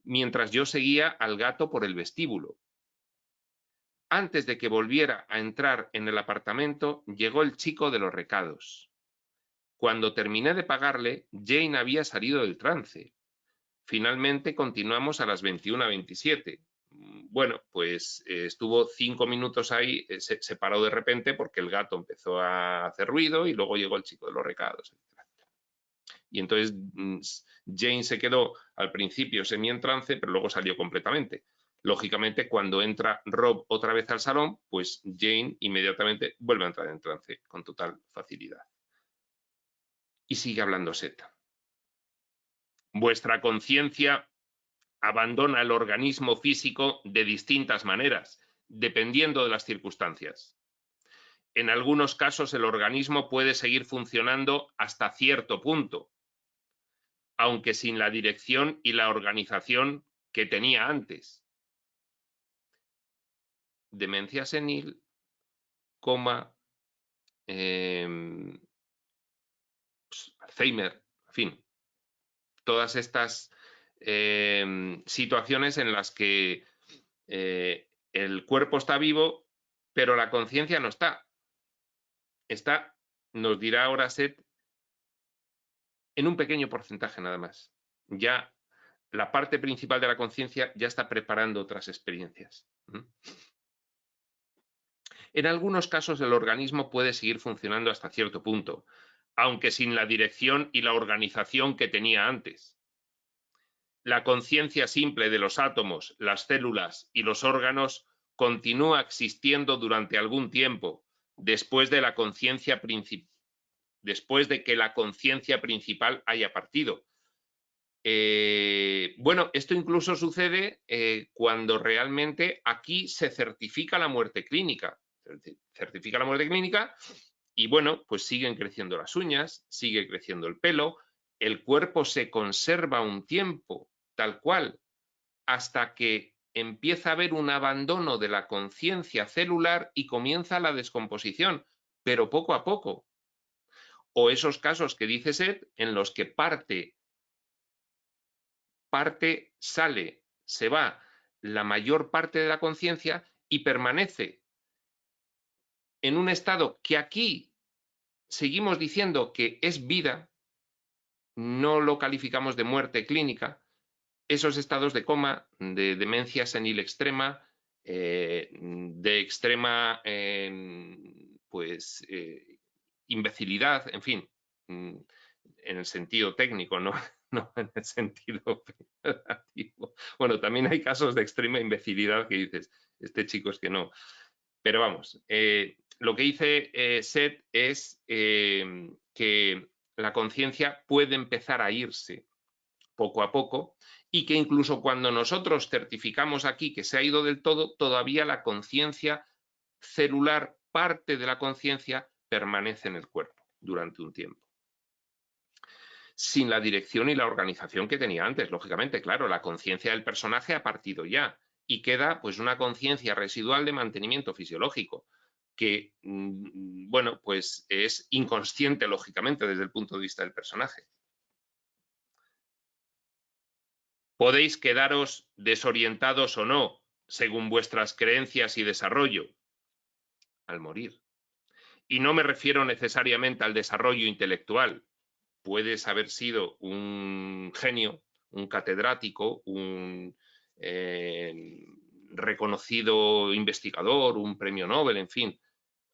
mientras yo seguía al gato por el vestíbulo. Antes de que volviera a entrar en el apartamento, llegó el chico de los recados. Cuando terminé de pagarle, Jane había salido del trance. Finalmente continuamos a las 21:27. Bueno, pues estuvo 5 minutos ahí, se paró de repente porque el gato empezó a hacer ruido y luego llegó el chico de los recados, etc. Y entonces Jane se quedó al principio semi en trance, pero luego salió completamente. Lógicamente, cuando entra Rob otra vez al salón, pues Jane inmediatamente vuelve a entrar en trance con total facilidad. Y sigue hablando Seth. Vuestra conciencia abandona el organismo físico de distintas maneras, dependiendo de las circunstancias. En algunos casos el organismo puede seguir funcionando hasta cierto punto, aunque sin la dirección y la organización que tenía antes. Demencia senil, Alzheimer, en fin, todas estas situaciones en las que el cuerpo está vivo, pero la conciencia no está. Está, nos dirá ahora Seth, en un pequeño porcentaje nada más. Ya la parte principal de la conciencia ya está preparando otras experiencias. En algunos casos el organismo puede seguir funcionando hasta cierto punto, aunque sin la dirección y la organización que tenía antes. La conciencia simple de los átomos, las células y los órganos continúa existiendo durante algún tiempo, después de que la conciencia principal haya partido. Bueno, esto incluso sucede cuando realmente aquí se certifica la muerte clínica. certifica la muerte clínica y bueno, pues siguen creciendo las uñas, sigue creciendo el pelo, el cuerpo se conserva un tiempo tal cual hasta que empieza a haber un abandono de la conciencia celular y comienza la descomposición, pero poco a poco. O esos casos que dice Seth en los que parte, sale, se va la mayor parte de la conciencia y permanece en un estado que aquí seguimos diciendo que es vida, no lo calificamos de muerte clínica, esos estados de coma, de demencia senil extrema, de extrema imbecilidad, en fin, en el sentido técnico, no en el sentido peyorativo. Bueno, también hay casos de extrema imbecilidad que dices, este chico es que no. Pero vamos, lo que dice Seth es que la conciencia puede empezar a irse poco a poco y que incluso cuando nosotros certificamos aquí que se ha ido del todo, todavía la conciencia celular, parte de la conciencia, permanece en el cuerpo durante un tiempo. Sin la dirección y la organización que tenía antes, lógicamente, claro, la conciencia del personaje ha partido ya y queda pues una conciencia residual de mantenimiento fisiológico que, bueno, pues es inconsciente, lógicamente, desde el punto de vista del personaje. Podéis quedaros desorientados o no, según vuestras creencias y desarrollo, al morir. Y no me refiero necesariamente al desarrollo intelectual. Puedes haber sido un genio, un catedrático, un reconocido investigador, un premio Nobel, en fin,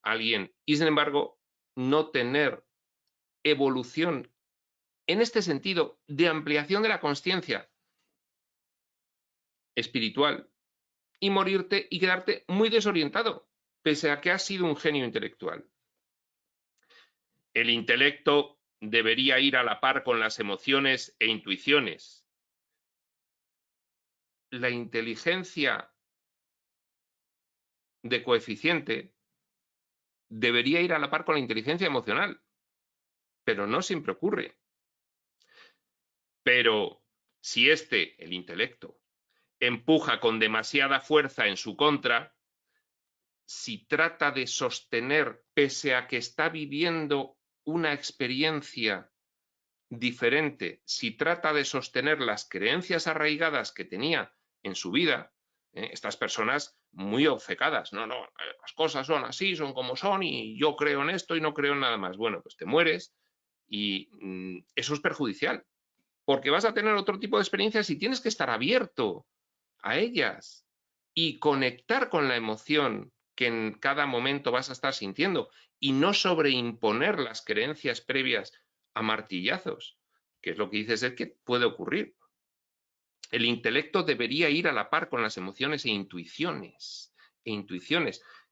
alguien. Y sin embargo, no tener evolución en este sentido de ampliación de la consciencia espiritual y morirte y quedarte muy desorientado, pese a que has sido un genio intelectual. El intelecto debería ir a la par con las emociones e intuiciones. La inteligencia de coeficiente debería ir a la par con la inteligencia emocional, pero no siempre ocurre. Pero si el intelecto, empuja con demasiada fuerza en su contra, si trata de sostener, pese a que está viviendo una experiencia diferente, si trata de sostener las creencias arraigadas que tenía en su vida, estas personas muy obcecadas, no, las cosas son así, son como son y yo creo en esto y no creo en nada más. Bueno, pues te mueres y eso es perjudicial, porque vas a tener otro tipo de experiencias y tienes que estar abierto a ellas y conectar con la emoción que en cada momento vas a estar sintiendo y no sobreimponer las creencias previas a martillazos, que es lo que dices es que puede ocurrir. El intelecto debería ir a la par con las emociones e intuiciones,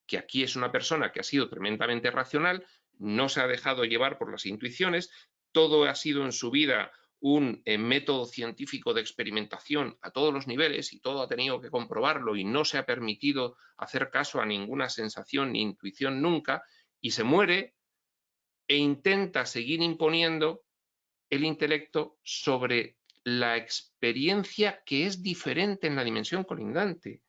que aquí es una persona que ha sido tremendamente racional, no se ha dejado llevar por las intuiciones, todo ha sido en su vida un método científico de experimentación a todos los niveles y todo ha tenido que comprobarlo y no se ha permitido hacer caso a ninguna sensación ni intuición nunca y se muere e intenta seguir imponiendo el intelecto sobre la experiencia que es diferente en la dimensión colindante,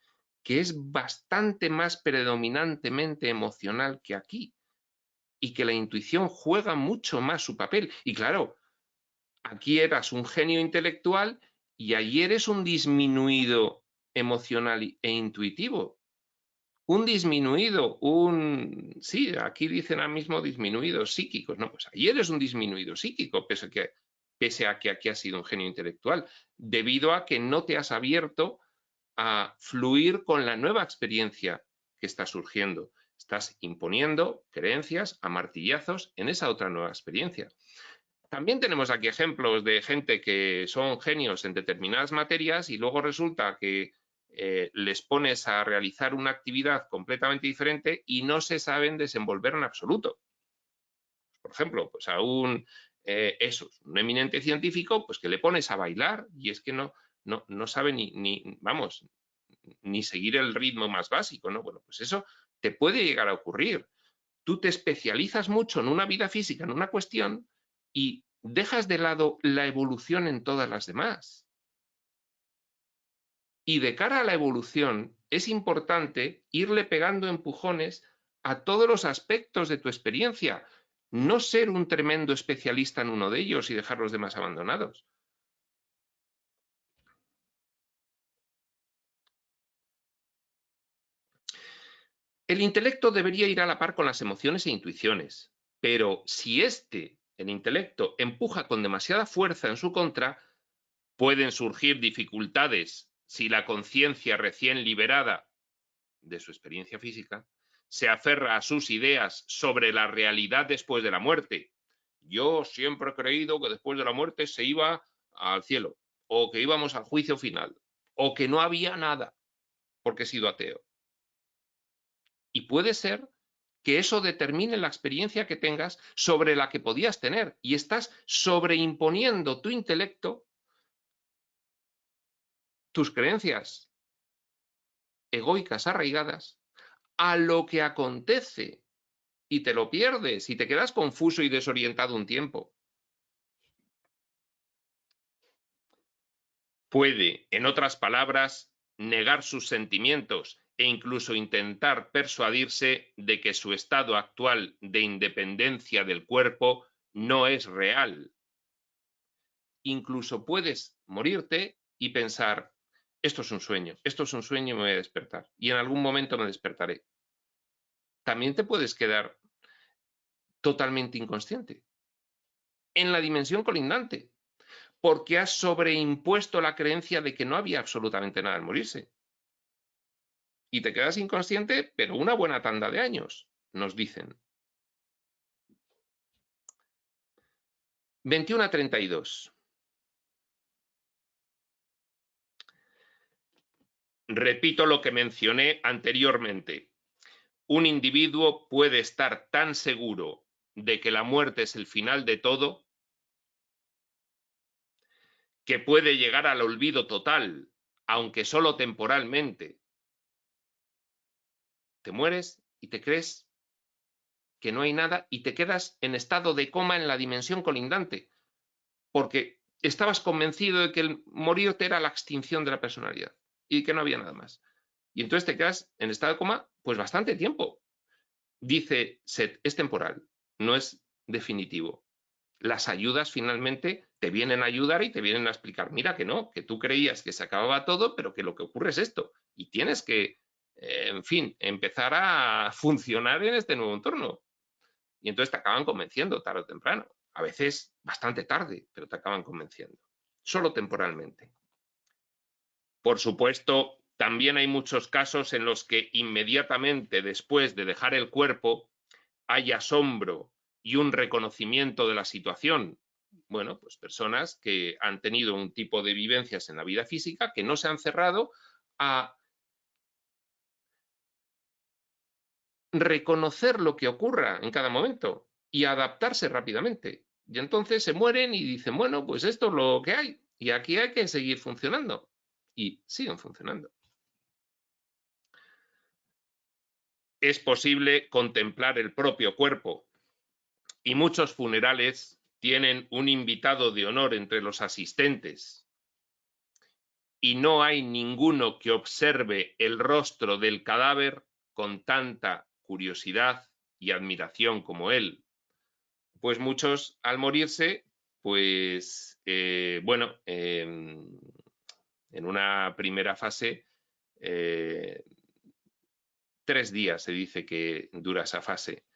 que es bastante más predominantemente emocional que aquí y que la intuición juega mucho más su papel. Y claro, aquí eras un genio intelectual y allí eres un disminuido emocional e intuitivo. Un disminuido, sí, aquí dicen ahora mismo disminuidos psíquicos, no, pues allí eres un disminuido psíquico, pese a que aquí has sido un genio intelectual, debido a que no te has abierto a fluir con la nueva experiencia que está surgiendo. Estás imponiendo creencias a martillazos en esa otra nueva experiencia. También tenemos aquí ejemplos de gente que son genios en determinadas materias y luego resulta que les pones a realizar una actividad completamente diferente y no se saben desenvolver en absoluto. Por ejemplo, pues a un eminente científico, pues que le pones a bailar y es que no sabe ni seguir el ritmo más básico, ¿no? Bueno, pues eso te puede llegar a ocurrir. Tú te especializas mucho en una vida física, en una cuestión, y dejas de lado la evolución en todas las demás. Y de cara a la evolución, es importante irle pegando empujones a todos los aspectos de tu experiencia, no ser un tremendo especialista en uno de ellos y dejar los demás abandonados. El intelecto debería ir a la par con las emociones e intuiciones, pero si el intelecto, empuja con demasiada fuerza en su contra, pueden surgir dificultades si la conciencia recién liberada de su experiencia física se aferra a sus ideas sobre la realidad después de la muerte. Yo siempre he creído que después de la muerte se iba al cielo, o que íbamos al juicio final, o que no había nada, porque he sido ateo. Y puede ser que eso determine la experiencia que tengas sobre la que podías tener, y estás sobreimponiendo tu intelecto, tus creencias egoicas arraigadas, a lo que acontece, y te lo pierdes y te quedas confuso y desorientado un tiempo. Puede, en otras palabras, negar sus sentimientos e incluso intentar persuadirse de que su estado actual de independencia del cuerpo no es real. Incluso puedes morirte y pensar, esto es un sueño y me voy a despertar, y en algún momento me despertaré. También te puedes quedar totalmente inconsciente en la dimensión colindante, porque has sobreimpuesto la creencia de que no había absolutamente nada al morirse. Y te quedas inconsciente, pero una buena tanda de años, nos dicen. 21 a 32. Repito lo que mencioné anteriormente. Un individuo puede estar tan seguro de que la muerte es el final de todo, que puede llegar al olvido total, aunque solo temporalmente. Te mueres y te crees que no hay nada y te quedas en estado de coma en la dimensión colindante, porque estabas convencido de que el morirte era la extinción de la personalidad y que no había nada más. Y entonces te quedas en estado de coma pues bastante tiempo. Dice Seth, es temporal, no es definitivo. Las ayudas finalmente te vienen a ayudar y te vienen a explicar, mira que no, que tú creías que se acababa todo, pero que lo que ocurre es esto. Y tienes que, en fin, empezar a funcionar en este nuevo entorno. Y entonces te acaban convenciendo tarde o temprano. A veces bastante tarde, pero te acaban convenciendo. Solo temporalmente. Por supuesto, también hay muchos casos en los que inmediatamente después de dejar el cuerpo hay asombro y un reconocimiento de la situación. Bueno, pues personas que han tenido un tipo de vivencias en la vida física que no se han cerrado a reconocer lo que ocurra en cada momento y adaptarse rápidamente. Y entonces se mueren y dicen, bueno, pues esto es lo que hay y aquí hay que seguir funcionando. Y siguen funcionando. Es posible contemplar el propio cuerpo y muchos funerales tienen un invitado de honor entre los asistentes y no hay ninguno que observe el rostro del cadáver con tanta curiosidad y admiración como él. Pues muchos al morirse, pues bueno, en una primera fase, 3 días se dice que dura esa fase.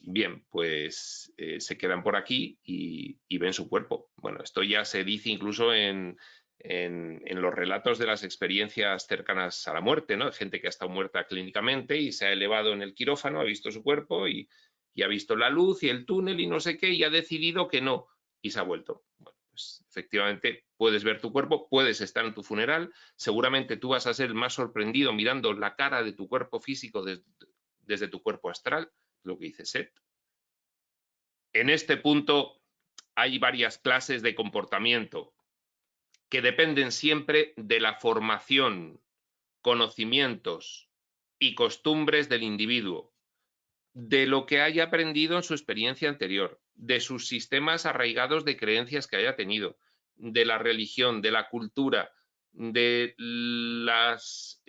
Bien, pues se quedan por aquí y ven su cuerpo. Bueno, esto ya se dice incluso en los relatos de las experiencias cercanas a la muerte, ¿no? Gente que ha estado muerta clínicamente y se ha elevado en el quirófano, ha visto su cuerpo y ha visto la luz y el túnel y no sé qué, y ha decidido que no, y se ha vuelto. Bueno, pues efectivamente puedes ver tu cuerpo, puedes estar en tu funeral, seguramente tú vas a ser el más sorprendido mirando la cara de tu cuerpo físico desde tu cuerpo astral, lo que dice Seth. En este punto hay varias clases de comportamiento que dependen siempre de la formación, conocimientos y costumbres del individuo, de lo que haya aprendido en su experiencia anterior, de sus sistemas arraigados de creencias que haya tenido, de la religión, de la cultura, de las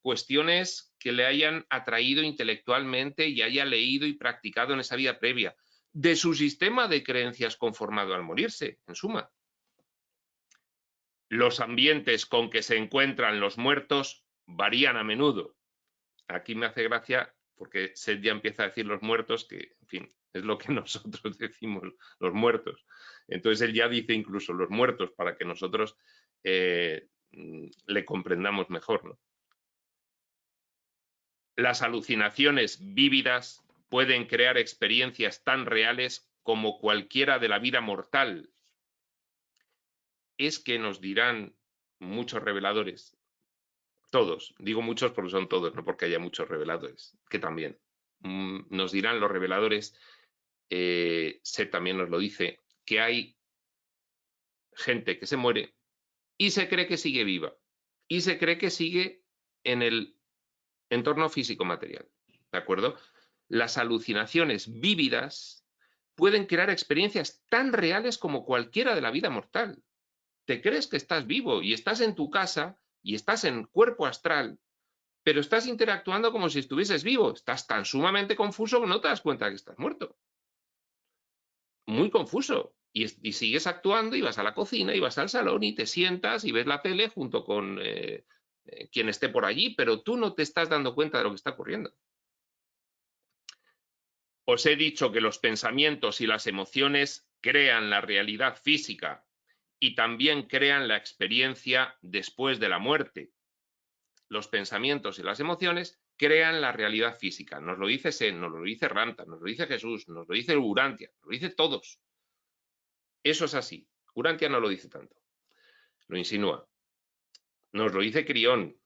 cuestiones que le hayan atraído intelectualmente y haya leído y practicado en esa vida previa, de su sistema de creencias conformado al morirse, en suma. Los ambientes con que se encuentran los muertos varían a menudo. Aquí me hace gracia porque Seth ya empieza a decir los muertos, que, en fin, es lo que nosotros decimos, los muertos. Entonces él ya dice incluso los muertos para que nosotros le comprendamos mejor, ¿no? Las alucinaciones vívidas pueden crear experiencias tan reales como cualquiera de la vida mortal. Es que nos dirán muchos reveladores, todos, digo muchos porque son todos, no porque haya muchos reveladores, que también. Nos dirán los reveladores, Seth también nos lo dice, que hay gente que se muere y se cree que sigue viva y se cree que sigue en el entorno físico-material, ¿de acuerdo? Las alucinaciones vívidas pueden crear experiencias tan reales como cualquiera de la vida mortal. Te crees que estás vivo y estás en tu casa y estás en cuerpo astral, pero estás interactuando como si estuvieses vivo. Estás tan sumamente confuso que no te das cuenta que estás muerto. Muy confuso. Y sigues actuando y vas a la cocina y vas al salón y te sientas y ves la tele junto con quien esté por allí, pero tú no te estás dando cuenta de lo que está ocurriendo. Os he dicho que los pensamientos y las emociones crean la realidad física y también crean la experiencia después de la muerte. Los pensamientos y las emociones crean la realidad física. Nos lo dice Sen, nos lo dice Ranta, nos lo dice Jesús, nos lo dice Urantia, nos lo dice todos. Eso es así. Urantia no lo dice tanto, lo insinúa. Nos lo dice Crión,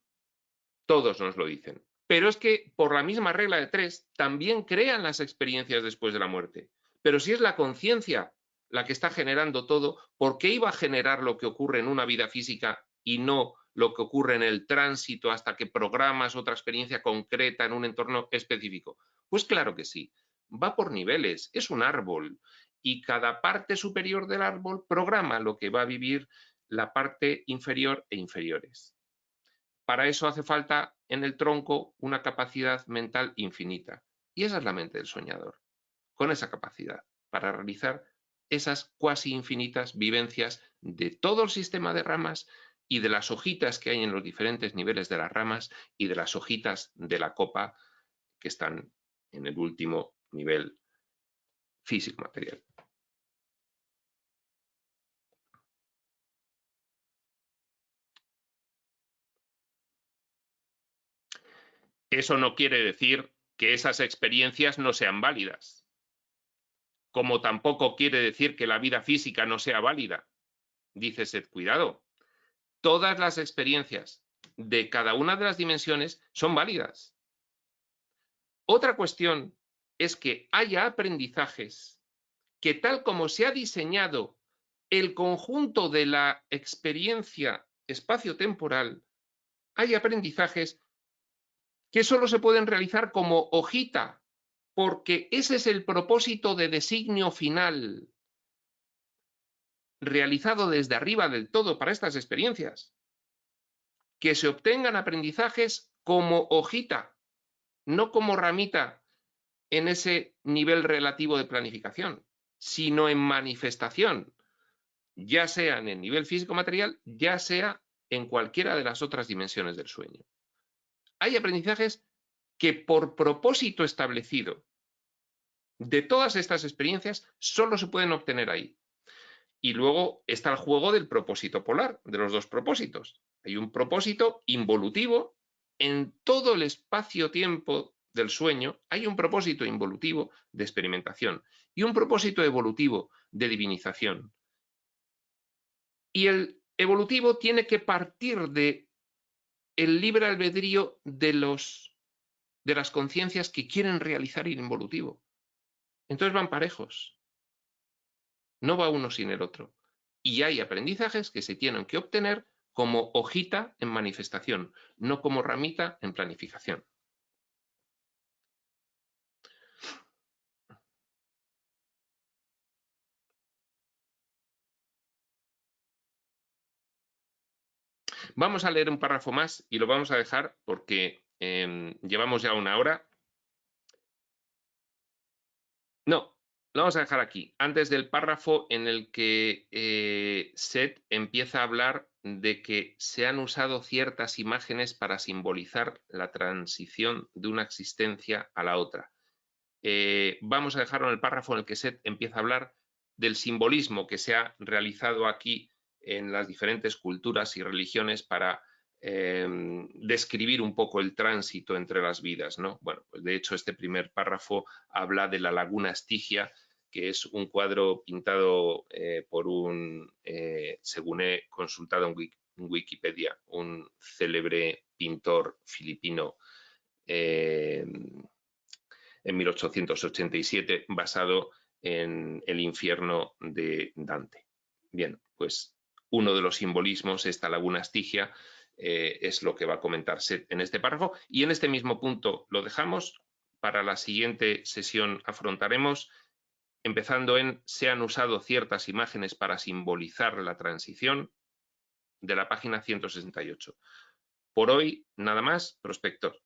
todos nos lo dicen. Pero es que por la misma regla de 3 también crean las experiencias después de la muerte. Pero si es la conciencia la que está generando todo, ¿por qué iba a generar lo que ocurre en una vida física y no lo que ocurre en el tránsito hasta que programas otra experiencia concreta en un entorno específico? Pues claro que sí, va por niveles, es un árbol y cada parte superior del árbol programa lo que va a vivir la parte inferior e inferiores. Para eso hace falta en el tronco una capacidad mental infinita. Y esa es la mente del soñador, con esa capacidad para realizar esas cuasi infinitas vivencias de todo el sistema de ramas y de las hojitas que hay en los diferentes niveles de las ramas y de las hojitas de la copa que están en el último nivel físico-material. Eso no quiere decir que esas experiencias no sean válidas, como tampoco quiere decir que la vida física no sea válida. Dice Seth, cuidado, todas las experiencias de cada una de las dimensiones son válidas. Otra cuestión es que haya aprendizajes que, tal como se ha diseñado el conjunto de la experiencia espacio-temporal, hay aprendizajes que solo se pueden realizar como hojita, porque ese es el propósito de designio final realizado desde arriba del todo para estas experiencias. Que se obtengan aprendizajes como hojita, no como ramita en ese nivel relativo de planificación, sino en manifestación, ya sea en el nivel físico-material, ya sea en cualquiera de las otras dimensiones del sueño. Hay aprendizajes que por propósito establecido de todas estas experiencias solo se pueden obtener ahí. Y luego está el juego del propósito polar, de los dos propósitos. Hay un propósito involutivo en todo el espacio-tiempo del sueño, hay un propósito involutivo de experimentación y un propósito evolutivo de divinización. Y el evolutivo tiene que partir de el libre albedrío de las conciencias que quieren realizar el involutivo. Entonces van parejos. No va uno sin el otro. Y hay aprendizajes que se tienen que obtener como hojita en manifestación, no como ramita en planificación. Vamos a leer un párrafo más y lo vamos a dejar porque llevamos ya 1 hora. No, lo vamos a dejar aquí, antes del párrafo en el que Seth empieza a hablar de que se han usado ciertas imágenes para simbolizar la transición de una existencia a la otra. Vamos a dejarlo en el párrafo en el que Seth empieza a hablar del simbolismo que se ha realizado aquí en las diferentes culturas y religiones para describir un poco el tránsito entre las vidas, ¿no? Bueno, pues de hecho este primer párrafo habla de la Laguna Estigia, que es un cuadro pintado por un, según he consultado en Wikipedia, un célebre pintor filipino en 1887, basado en el infierno de Dante. Bien, pues uno de los simbolismos, esta Laguna Estigia, es lo que va a comentar Seth en este párrafo, y en este mismo punto lo dejamos. Para la siguiente sesión afrontaremos, empezando en se han usado ciertas imágenes para simbolizar la transición, de la página 168. Por hoy, nada más, prospector.